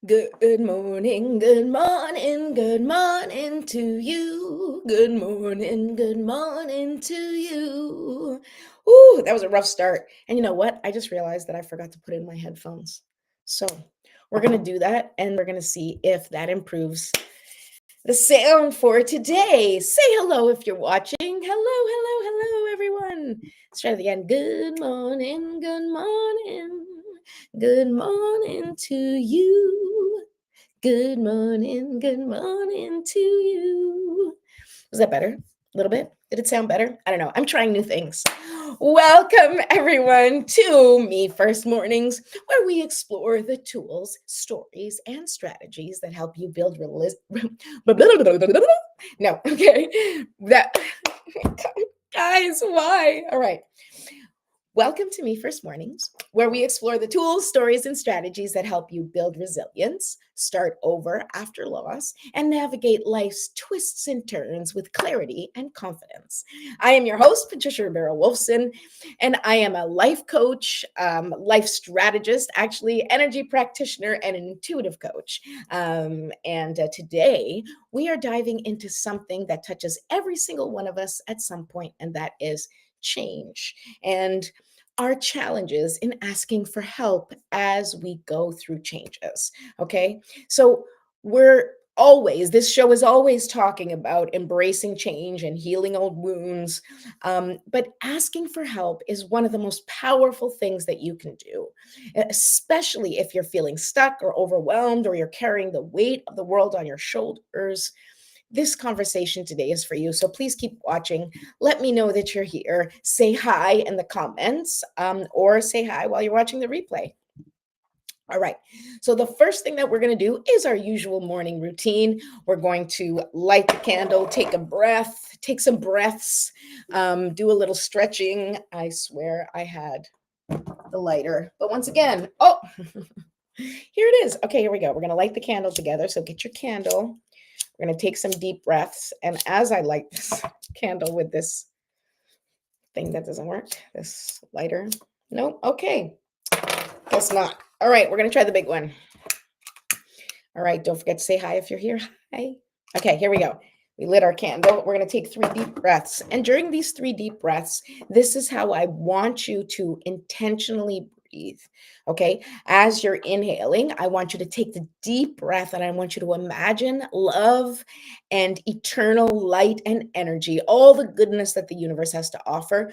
Good morning, good morning, good morning to you. Good morning to you. Ooh, that was a rough start. And you know what? I just realized that I forgot to put in my headphones. So we're going to do that and we're going to see if that improves the sound for today. Say hello if you're watching. Hello, everyone. Let's try it again. Good morning, good morning to you. Good morning to you. Was that better? A little bit? Did it sound better? I don't know. I'm trying new things. Welcome, everyone, to Me First Mornings, where we explore the tools, stories, and strategies that help you build No, okay. That guys, why? All right. Welcome to Me First Mornings, where we explore the tools, stories, and strategies that help you build resilience, start over after loss, and navigate life's twists and turns with clarity and confidence. I am your host, Patricia Rivera Wolfson, and I am a life coach, life strategist, actually, energy practitioner, and an intuitive coach. And today, we are diving into something that touches every single one of us at some point, and that is change and our challenges in asking for help as we go through changes. Okay. So this show is always talking about embracing change and healing old wounds. But asking for help is one of the most powerful things that you can do, especially if you're feeling stuck or overwhelmed or you're carrying the weight of the world on your shoulders. This conversation today is for you. So please keep watching. Let me know that you're here. Say hi in the comments or say hi while you're watching the replay. All right. So the first thing that we're going to do is our usual morning routine. We're going to light the candle, take a breath, take some breaths, do a little stretching. I swear I had the lighter. But once again, here it is. Okay, here we go. We're going to light the candle together. So get your candle. We're going to take some deep breaths. And as I light this candle with this thing that doesn't work, this lighter, nope, okay, guess not. All right, we're going to try the big one. All right, don't forget to say hi if you're here. Hi. Okay, here we go. We lit our candle. We're going to take 3 deep breaths. And during these 3 deep breaths, this is how I want you to intentionally breathe. Okay. As you're inhaling, I want you to take the deep breath and I want you to imagine love and eternal light and energy, all the goodness that the universe has to offer.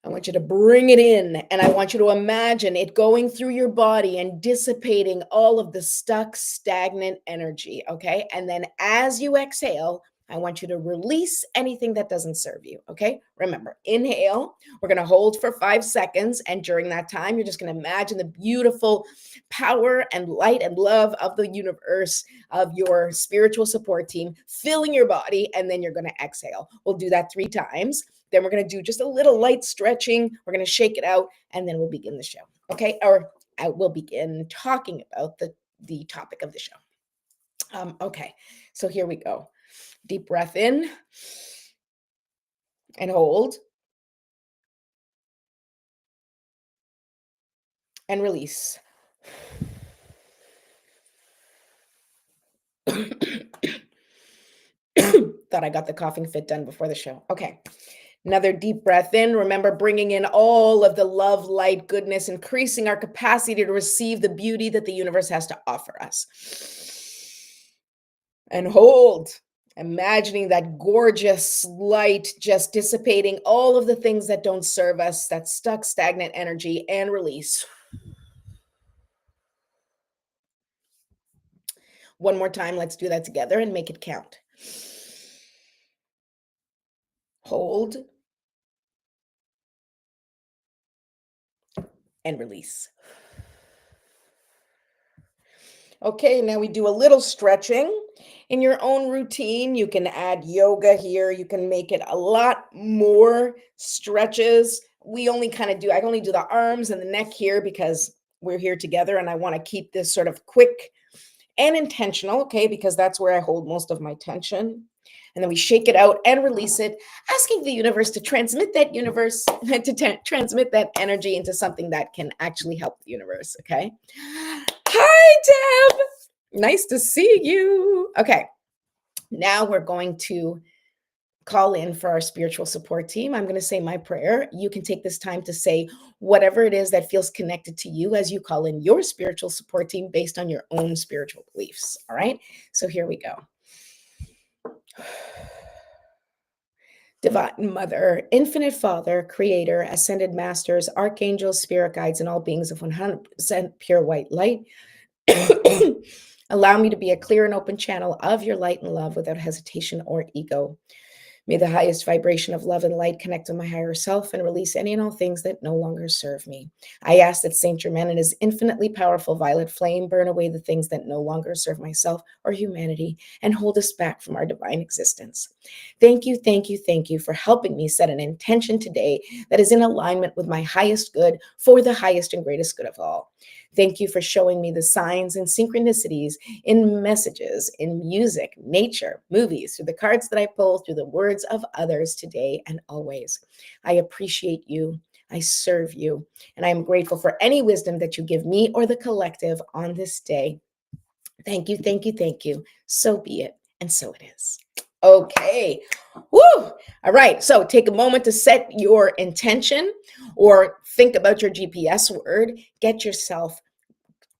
I want you to bring it in and I want you to imagine it going through your body and dissipating all of the stuck, stagnant energy. Okay. And then as you exhale, I want you to release anything that doesn't serve you. Okay. Remember, inhale. We're going to hold for 5 seconds. And during that time, you're just going to imagine the beautiful power and light and love of the universe, of your spiritual support team filling your body. And then you're going to exhale. We'll do that 3 times. Then we're going to do just a little light stretching. We're going to shake it out, and then we'll begin the show. Okay. Or I will begin talking about the topic of the show. Okay. So here we go. Deep breath in and hold and release. Thought I got the coughing fit done before the show. Okay. Another deep breath in. Remember, bringing in all of the love, light, goodness, increasing our capacity to receive the beauty that the universe has to offer us. And hold. Imagining that gorgeous light just dissipating all of the things that don't serve us, that stuck, stagnant energy, and release. One more time. Let's do that together and make it count. Hold and release. Okay, now we do a little stretching. In your own routine, you can add yoga here. You can make it a lot more stretches. I only do the arms and the neck here because we're here together and I want to keep this sort of quick and intentional, okay, because that's where I hold most of my tension. and then we shake it out and release it, asking the universe to transmit that transmit that energy into something that can actually help the universe. Okay. Hi, Deb. Nice to see you. Okay. Now we're going to call in for our spiritual support team. I'm going to say my prayer. You can take this time to say whatever it is that feels connected to you as you call in your spiritual support team based on your own spiritual beliefs. All right. So here we go. Divine Mother, Infinite Father, Creator, Ascended Masters, Archangels, Spirit Guides, and all beings of 100% pure white light. Allow me to be a clear and open channel of your light and love without hesitation or ego. May the highest vibration of love and light connect with my higher self and release any and all things that no longer serve me. I ask that Saint Germain and his infinitely powerful violet flame burn away the things that no longer serve myself or humanity and hold us back from our divine existence. Thank you, thank you, thank you for helping me set an intention today that is in alignment with my highest good for the highest and greatest good of all. Thank you for showing me the signs and synchronicities in messages, in music, nature, movies, through the cards that I pull, through the words of others today and always. I appreciate you. I serve you. And I am grateful for any wisdom that you give me or the collective on this day. Thank you, thank you, thank you. So be it. And so it is. Okay. Woo! All right. So take a moment to set your intention or think about your GPS word. Get yourself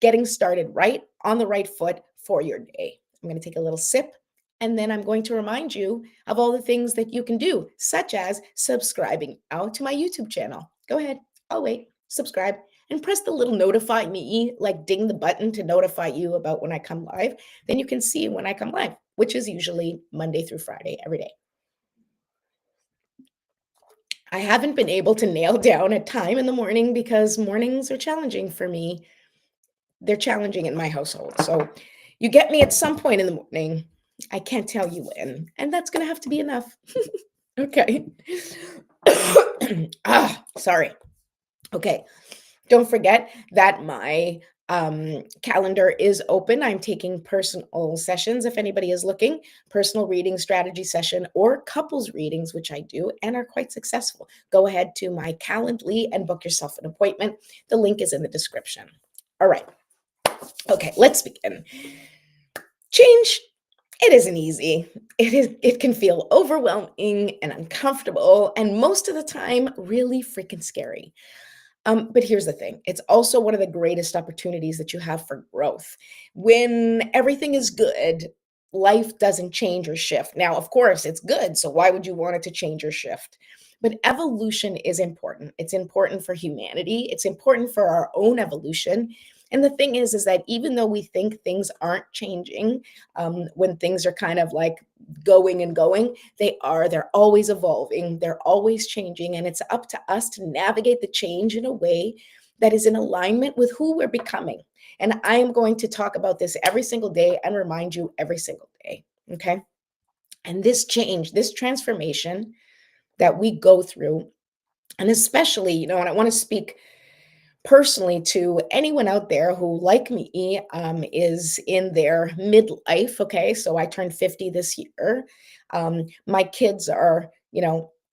getting started right on the right foot for your day. I'm going to take a little sip and then I'm going to remind you of all the things that you can do, such as subscribing out to my YouTube channel. Go ahead. I'll wait. Subscribe and press the little notify me, like ding the button to notify you about when I come live. Then you can see when I come live, which is usually Monday through Friday every day. I haven't been able to nail down a time in the morning because mornings are challenging for me. They're challenging in my household. So you get me at some point in the morning. I can't tell you when, and that's going to have to be enough. Okay. Sorry. Okay. Don't forget that my calendar is open. I'm taking personal sessions if anybody is looking, personal reading, strategy session, or couples readings, which I do and are quite successful. Go ahead to my Calendly and book yourself an appointment. The link is in the description. All right. Okay, let's begin. Change, it isn't easy. It can feel overwhelming and uncomfortable, and most of the time, really freaking scary. But here's the thing. It's also one of the greatest opportunities that you have for growth. When everything is good, life doesn't change or shift. Now, of course, it's good. So why would you want it to change or shift? But evolution is important. It's important for humanity. It's important for our own evolution. And the thing is that even though we think things aren't changing, when things are kind of like going and going, they're always evolving, they're always changing, and it's up to us to navigate the change in a way that is in alignment with who we're becoming. And I am going to talk about this every single day and remind you every single day. Okay. And this change, this transformation that we go through, and especially, and I want to speak personally to anyone out there who, like me, is in their midlife. Okay, so I turned 50 this year. My kids are,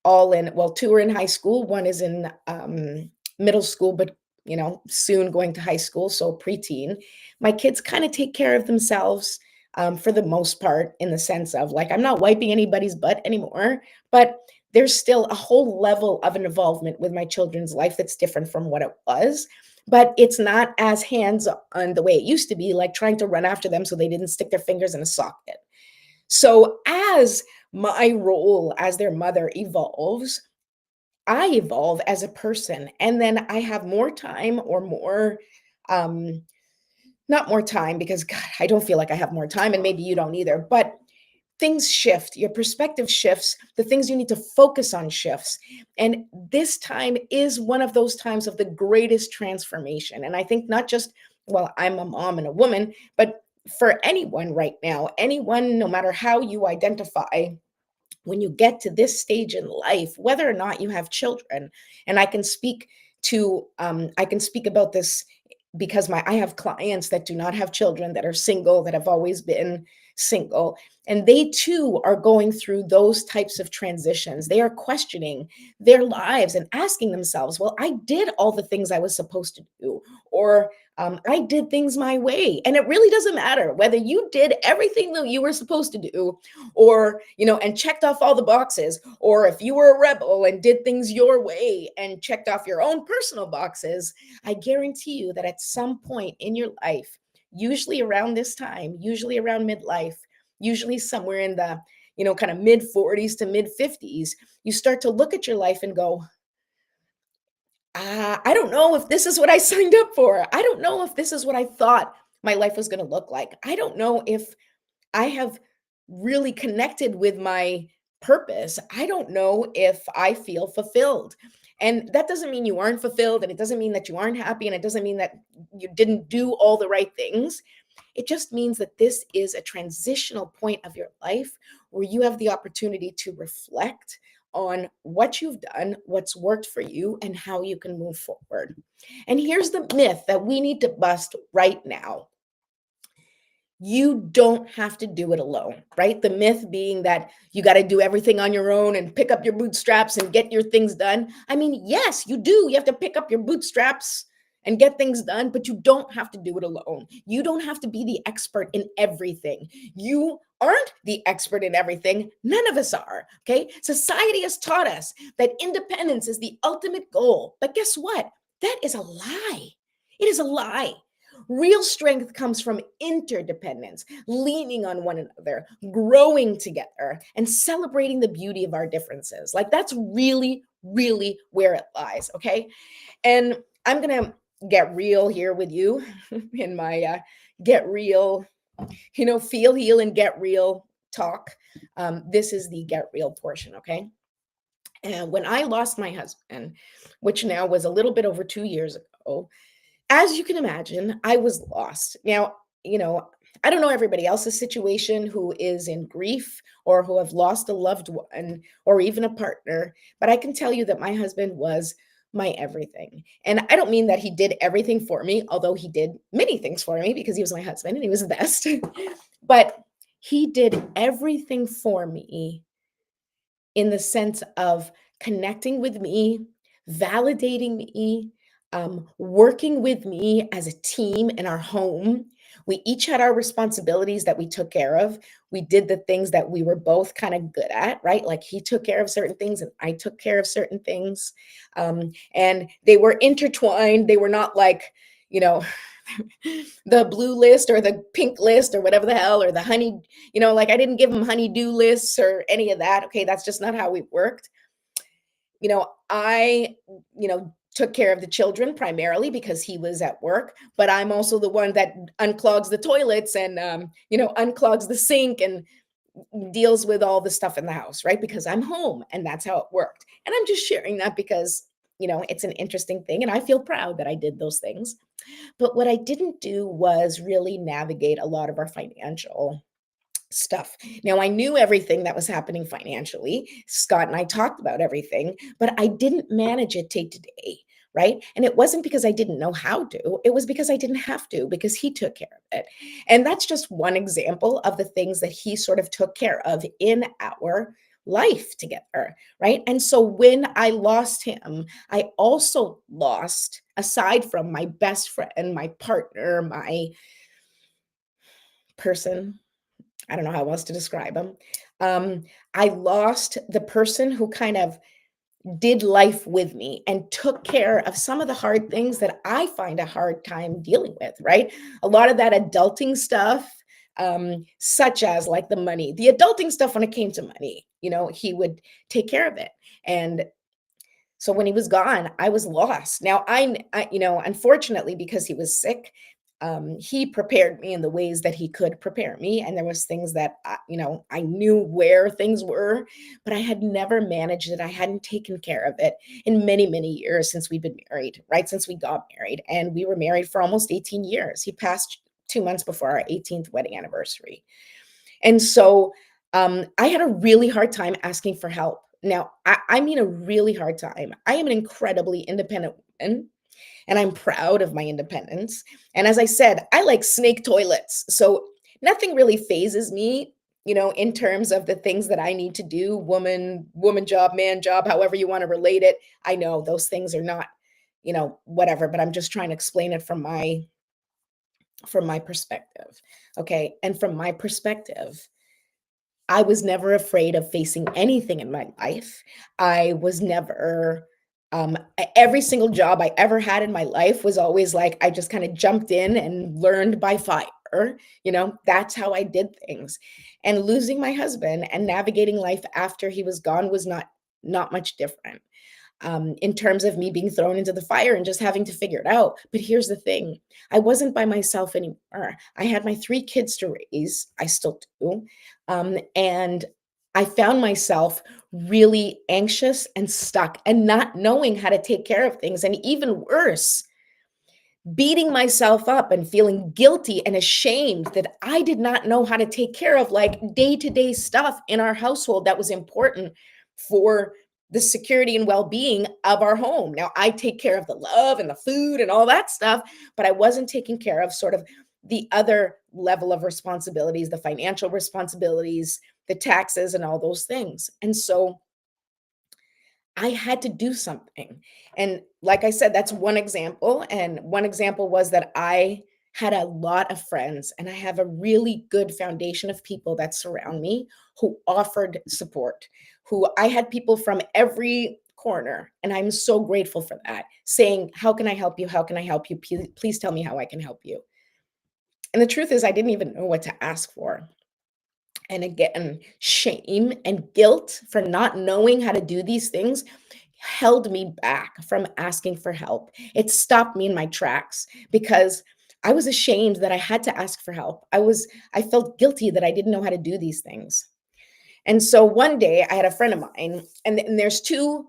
all in. Well, two are in high school. One is in middle school, but soon going to high school, so preteen. My kids kind of take care of themselves. For the most part, in the sense of like, I'm not wiping anybody's butt anymore, but there's still a whole level of an involvement with my children's life that's different from what it was. But it's not as hands on the way it used to be, like trying to run after them so they didn't stick their fingers in a socket. So as my role as their mother evolves, I evolve as a person. And then I have more time or more, not more time, because God, I don't feel like I have more time, and maybe you don't either, but things shift, your perspective shifts, the things you need to focus on shifts. And this time is one of those times of the greatest transformation. And I think not just, well, I'm a mom and a woman, but for anyone right now, anyone, no matter how you identify, when you get to this stage in life, whether or not you have children, and I can speak about this because I have clients that do not have children, that are single, that have always been single, and they too are going through those types of transitions. They are questioning their lives and asking themselves, well, I did all the things I was supposed to do, or I did things my way. And it really doesn't matter whether you did everything that you were supposed to do, or, and checked off all the boxes, or if you were a rebel and did things your way and checked off your own personal boxes. I guarantee you that at some point in your life, usually around this time, usually around midlife, usually somewhere in the, kind of mid 40s to mid 50s, you start to look at your life and go, I don't know if this is what I signed up for. I don't know if this is what I thought my life was going to look like. I don't know if I have really connected with my purpose. I don't know if I feel fulfilled. And that doesn't mean you aren't fulfilled, and it doesn't mean that you aren't happy, and it doesn't mean that you didn't do all the right things. It just means that this is a transitional point of your life where you have the opportunity to reflect on what you've done, what's worked for you, and how you can move forward. And here's the myth that we need to bust right now: you don't have to do it alone, right? The myth being that you got to do everything on your own and pick up your bootstraps and get your things done. I mean, yes, you do. You have to pick up your bootstraps and get things done, but you don't have to do it alone. You don't have to be the expert in everything. You aren't the expert in everything. None of us are, okay? Society has taught us that independence is the ultimate goal. But guess what? That is a lie. It is a lie. Real strength comes from interdependence, leaning on one another, growing together, and celebrating the beauty of our differences. Like, that's really, really where it lies. Okay. And I'm going to get real here with you in my get real, feel, heal, and get real talk. This is the get real portion. Okay. And when I lost my husband, which now was a little bit over 2 years ago, as you can imagine, I was lost. Now, I don't know everybody else's situation who is in grief or who have lost a loved one or even a partner, but I can tell you that my husband was my everything. And I don't mean that he did everything for me, although he did many things for me because he was my husband and he was the best. But he did everything for me in the sense of connecting with me, validating me, working with me as a team in our home. We each had our responsibilities that we took care of. We did the things that we were both kind of good at, right? Like he took care of certain things and I took care of certain things. And they were intertwined. They were not like, you know, the blue list or the pink list or whatever the hell, or the honey, like I didn't give him honey-do lists or any of that. Okay, that's just not how we worked. I, took care of the children primarily because he was at work, but I'm also the one that unclogs the toilets and, unclogs the sink and deals with all the stuff in the house, right? Because I'm home and that's how it worked. And I'm just sharing that because, it's an interesting thing. And I feel proud that I did those things. But what I didn't do was really navigate a lot of our financial stuff. Now, I knew everything that was happening financially. Scott and I talked about everything, but I didn't manage it day to day, right? And it wasn't because I didn't know how to, it was because I didn't have to, because he took care of it. And that's just one example of the things that he sort of took care of in our life together, right? And so when I lost him, I also lost, aside from my best friend, my partner, my person, I don't know how else to describe him. I lost the person who kind of did life with me and took care of some of the hard things that I find a hard time dealing with, right? A lot of that adulting stuff, such as like the money, the adulting stuff when it came to money, he would take care of it. And so when he was gone, I was lost. Now, unfortunately, because he was sick, he prepared me in the ways that he could prepare me. And there was things that, I knew where things were, but I had never managed it. I hadn't taken care of it in many, many years since we've been married, right? Since we got married. And we were married for almost 18 years. He passed 2 months before our 18th wedding anniversary. And so I had a really hard time asking for help. Now, I mean a really hard time. I am an incredibly independent woman, and I'm proud of my independence. And as I said, I like snake toilets. So nothing really phases me, in terms of the things that I need to do, woman job, man job, however you want to relate it. I know those things are not, whatever, but I'm just trying to explain it from my perspective. Okay? And from my perspective, I was never afraid of facing anything in my life. I was never every single job I ever had in my life was always like I just kind of jumped in and learned by fire. That's how I did things. And losing my husband and navigating life after he was gone was not much different, in terms of me being thrown into the fire and just having to figure it out. But here's the thing, I wasn't by myself anymore. I had my three kids to raise. I still do. And I found myself really anxious and stuck and not knowing how to take care of things. And even worse, beating myself up and feeling guilty and ashamed that I did not know how to take care of like day to day stuff in our household that was important for the security and well being of our home. Now, I take care of the love and the food and all that stuff, but I wasn't taking care of sort of the other level of responsibilities, the financial responsibilities, the taxes, and all those things. And so I had to do something. And like I said, that's one example. And one example was that I had a lot of friends and I have a really good foundation of people that surround me who offered support, who I had people from every corner. And I'm so grateful for that, saying, how can I help you? How can I help you? Please tell me how I can help you. And the truth is, I didn't even know what to ask for. And again, shame and guilt for not knowing how to do these things held me back from asking for help. It stopped me in my tracks because I was ashamed that I had to ask for help. I felt guilty that I didn't know how to do these things. And so one day I had a friend of mine, and there's two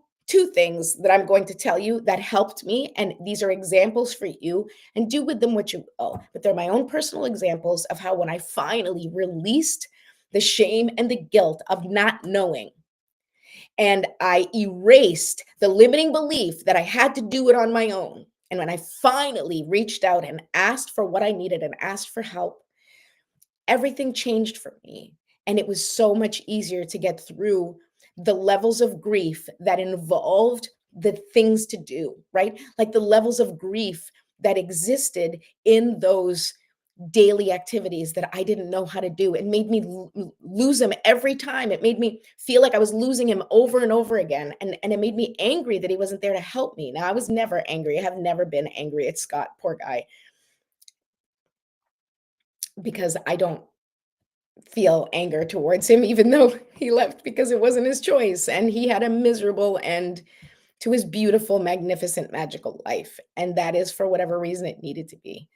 things that I'm going to tell you that helped me, and these are examples for you, and do with them what you will. But they're my own personal examples of how when I finally released the shame and the guilt of not knowing, and I erased the limiting belief that I had to do it on my own. And when I finally reached out and asked for what I needed and asked for help, everything changed for me. And it was so much easier to get through the levels of grief that involved the things to do, right? Like the levels of grief that existed in those daily activities that I didn't know how to do. It made me lose him every time. It made me feel like I was losing him over and over again. And it made me angry that he wasn't there to help me. Now, I was never angry. I have never been angry at Scott, poor guy, because I don't feel anger towards him, even though he left because it wasn't his choice. And he had a miserable end to his beautiful, magnificent, magical life. And that is for whatever reason it needed to be.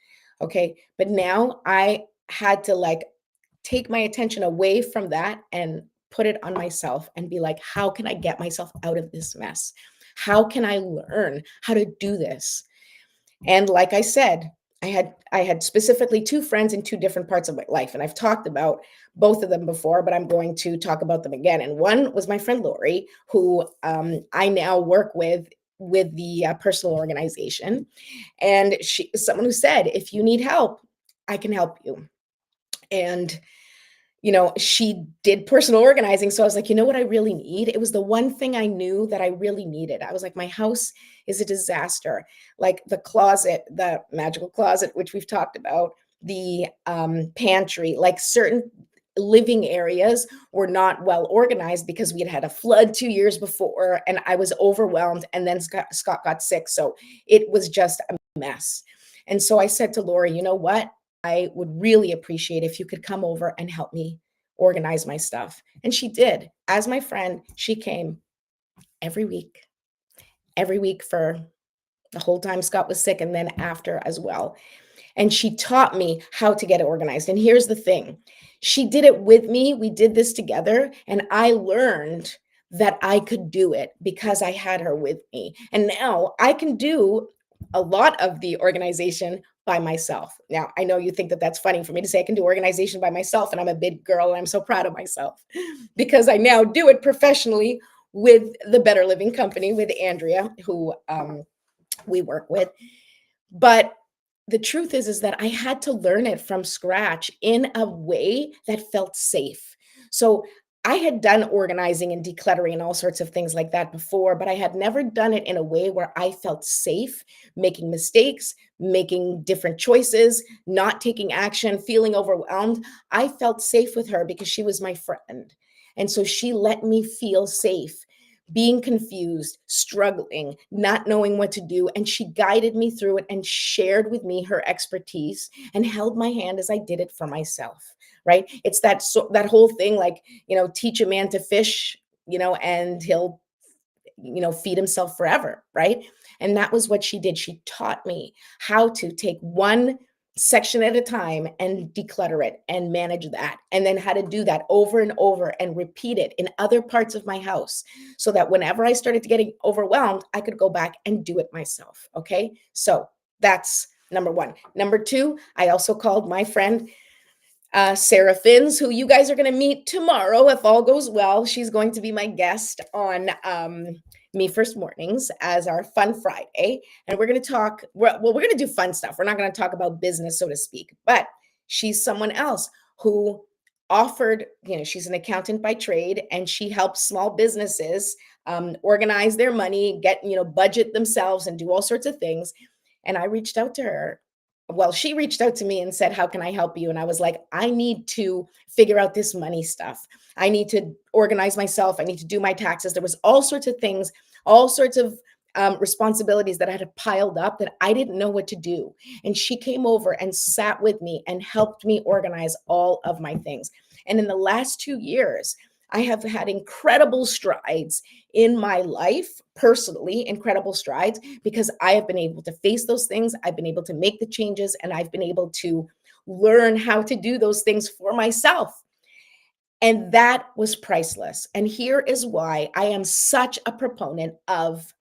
Okay. But now I had to like take my attention away from that and put it on myself and be like, how can I get myself out of this mess? How can I learn how to do this? And like I said, I had specifically two friends in two different parts of my life. And I've talked about both of them before, but I'm going to talk about them again. And one was my friend Lori, who I now work with the personal organization. And she is someone who said, if you need help, I can help you. And she did personal organizing. So I was like, you know what I really need? It was the one thing I knew that I really needed. I was like, my house is a disaster. Like the closet, the magical closet, which we've talked about, the pantry, like certain living areas were not well organized because we had had a flood 2 years before and I was overwhelmed. And then Scott got sick. So it was just a mess. And so I said to Lori, you know what? I would really appreciate if you could come over and help me organize my stuff. And she did. As my friend, she came every week for the whole time Scott was sick and then after as well. And she taught me how to get organized. And here's the thing, she did it with me. We did this together. And I learned that I could do it because I had her with me. And now I can do a lot of the organization by myself. Now, I know you think that that's funny for me to say I can do organization by myself, and I'm a big girl and I'm so proud of myself because I now do it professionally with the Better Living Company with Andrea, who we work with. But the truth is that I had to learn it from scratch in a way that felt safe. So I had done organizing and decluttering and all sorts of things like that before, but I had never done it in a way where I felt safe making mistakes, making different choices, not taking action, feeling overwhelmed. I felt safe with her because she was my friend. And so she let me feel safe being confused, struggling, not knowing what to do. And she guided me through it and shared with me her expertise and held my hand as I did it for myself. Right. It's that whole thing, like, teach a man to fish, and he'll feed himself forever, right? And that was what she did. She taught me how to take one section at a time and declutter it and manage that, and then how to do that over and over and repeat it in other parts of my house, so that whenever I started to getting overwhelmed, I could go back and do it myself. Okay, so that's number one. Number two, I also called my friend Sarah Finns, who you guys are going to meet tomorrow if all goes well. She's going to be my guest on Me First Mornings as our Fun Friday. And we're going to talk, we're going to do fun stuff. We're not going to talk about business, so to speak, but she's someone else who offered, she's an accountant by trade, and she helps small businesses organize their money, get, budget themselves and do all sorts of things. And I reached out to her. Well, she reached out to me and said, "How can I help you?" And I was like, "I need to figure out this money stuff. I need to organize myself. I need to do my taxes." There was all sorts of things, all sorts of responsibilities that had piled up that I didn't know what to do. And she came over and sat with me and helped me organize all of my things. And in the last 2 years, I have had incredible strides in my life, personally, incredible strides, because I have been able to face those things. I've been able to make the changes, and I've been able to learn how to do those things for myself. And that was priceless. And here is why I am such a proponent of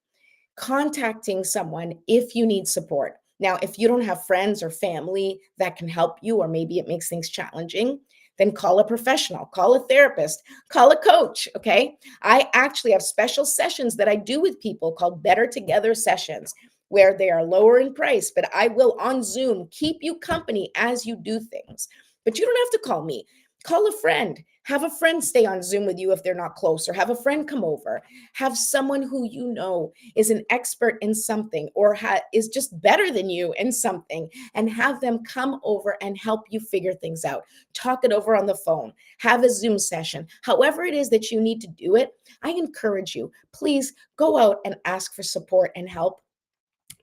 contacting someone if you need support. Now, if you don't have friends or family that can help you, or maybe it makes things challenging, then call a professional, call a therapist, call a coach. Okay. I actually have special sessions that I do with people called Better Together sessions, where they are lower in price, but I will on Zoom keep you company as you do things. But you don't have to call me. Call a friend. Have a friend stay on Zoom with you if they're not close, or have a friend come over. Have someone who you know is an expert in something, or is just better than you in something, and have them come over and help you figure things out. Talk it over on the phone. Have a Zoom session. However it is that you need to do it, I encourage you, please go out and ask for support and help,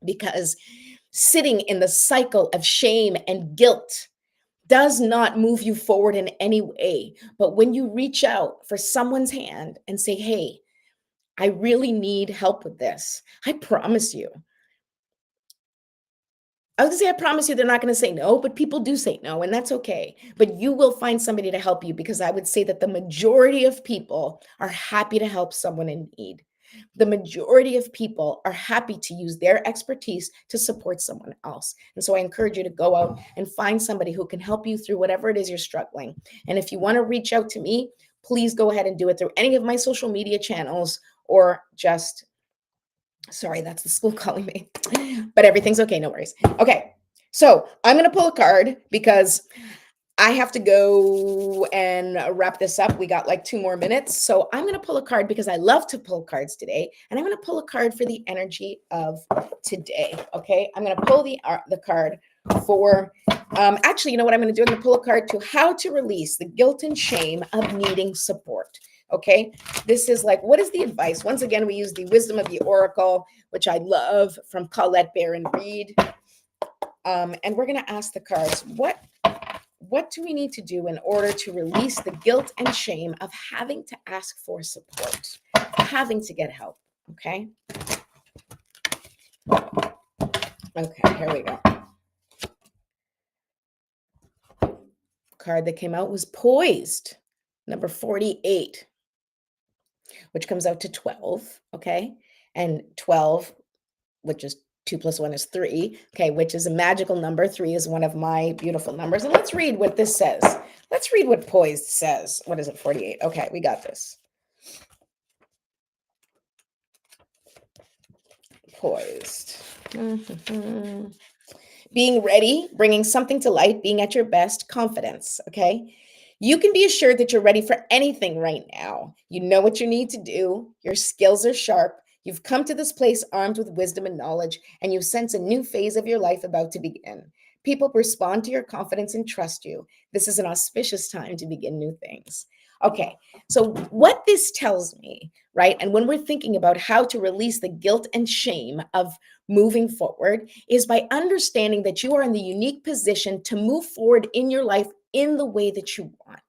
because sitting in the cycle of shame and guilt does not move you forward in any way. But when you reach out for someone's hand and say, "Hey, I really need help with this," I promise you, I was gonna say, I promise you they're not gonna say no, but people do say no, and that's okay. But you will find somebody to help you, because I would say that the majority of people are happy to help someone in need. The majority of people are happy to use their expertise to support someone else. And so I encourage you to go out and find somebody who can help you through whatever it is you're struggling. And if you want to reach out to me, please go ahead and do it through any of my social media channels, or just, sorry, that's the school calling me, but everything's okay. No worries. Okay. So I'm going to pull a card because I have to go and wrap this up. We got like 2 more minutes. So I'm going to pull a card because I love to pull cards today. And I'm going to pull a card for the energy of today. Okay. I'm going to pull the card for, actually, you know what I'm going to do? I'm going to pull a card to how to release the guilt and shame of needing support. Okay. This is like, what is the advice? Once again, we use the Wisdom of the Oracle, which I love, from Colette Baron Reed. And we're going to ask the cards, what do we need to do in order to release the guilt and shame of having to ask for support, having to get help? Okay. Okay, here we go. Card that came out was Poised, number 48, which comes out to 12. Okay. And 12, which is 2 plus 1 is 3. Okay, which is a magical number. 3 is one of my beautiful numbers. And let's read what this says. Let's read what Poised says. What is it? 48. Okay, we got this. Poised. being ready, bringing something to light, being at your best, confidence. Okay. You can be assured that you're ready for anything right now. You know what you need to do, your skills are sharp. You've come to this place armed with wisdom and knowledge, and you sense a new phase of your life about to begin. People respond to your confidence and trust you. This is an auspicious time to begin new things. Okay, so what this tells me, right? And when we're thinking about how to release the guilt and shame of moving forward, is by understanding that you are in the unique position to move forward in your life in the way that you want.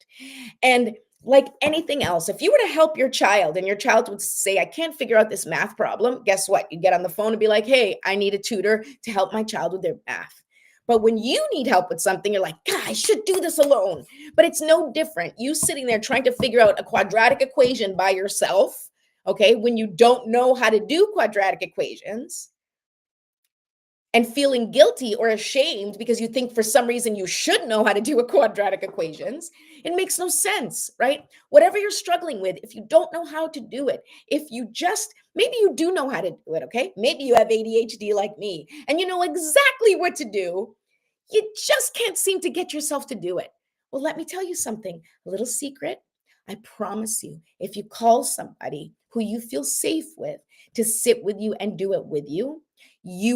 And like anything else, if you were to help your child and your child would say, I can't figure out this math problem, guess what? You get on the phone and be like, hey, I need a tutor to help my child with their math. But when you need help with something, you're like, God, I should do this alone. But it's no different. You sitting there trying to figure out a quadratic equation by yourself, okay, when you don't know how to do quadratic equations, and feeling guilty or ashamed because you think for some reason you should know how to do a quadratic equations, it makes no sense, right? Whatever you're struggling with, if you don't know how to do it, if you just, maybe you do know how to do it, okay? Maybe you have ADHD like me and you know exactly what to do. You just can't seem to get yourself to do it. Well, let me tell you something, a little secret. I promise you, if you call somebody who you feel safe with to sit with you and do it with you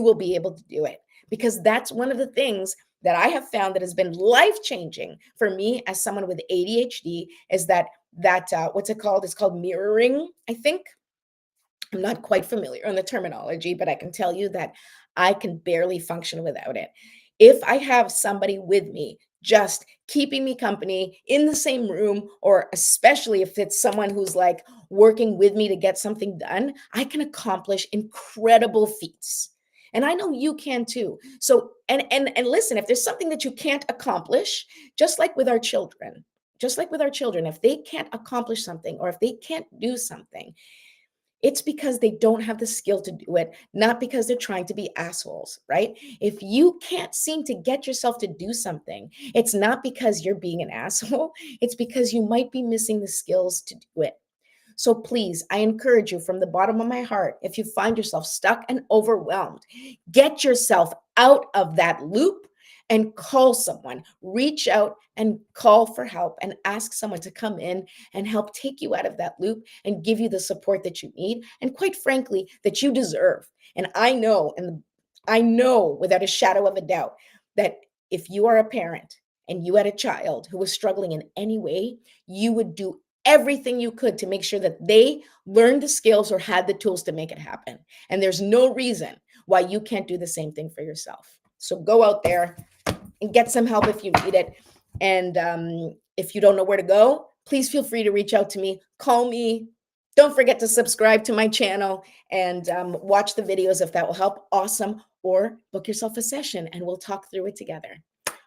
will be able to do it, because that's one of the things that I have found that has been life changing for me as someone with ADHD is that what's it called? It's called mirroring, I think. I'm not quite familiar on the terminology, but I can tell you that I can barely function without it. If I have somebody with me, just keeping me company in the same room, or especially if it's someone who's like working with me to get something done, I can accomplish incredible feats. And I know you can too. So, and listen, if there's something that you can't accomplish, just like with our children, just like with our children, if they can't accomplish something or if they can't do something, it's because they don't have the skill to do it, not because they're trying to be assholes, right? If you can't seem to get yourself to do something, it's not because you're being an asshole, it's because you might be missing the skills to do it. So please, I encourage you from the bottom of my heart, if you find yourself stuck and overwhelmed, get yourself out of that loop and call someone. Reach out and call for help and ask someone to come in and help take you out of that loop and give you the support that you need and, quite frankly, that you deserve. And I know without a shadow of a doubt that if you are a parent and you had a child who was struggling in any way, you would do everything you could to make sure that they learned the skills or had the tools to make it happen. And there's no reason why you can't do the same thing for yourself. So go out there and get some help if you need it. And if you don't know where to go, please feel free to reach out to me. Call me. Don't forget to subscribe to my channel and watch the videos if that will help. Awesome. Or book yourself a session and we'll talk through it together.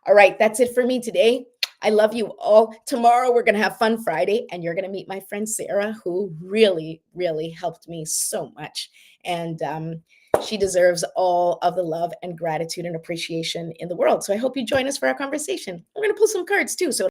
All right, that's it for me today. I love you all. Tomorrow we're going to have Fun Friday and you're going to meet my friend Sarah, who really, really helped me so much. And she deserves all of the love and gratitude and appreciation in the world. So I hope you join us for our conversation. We're going to pull some cards too. So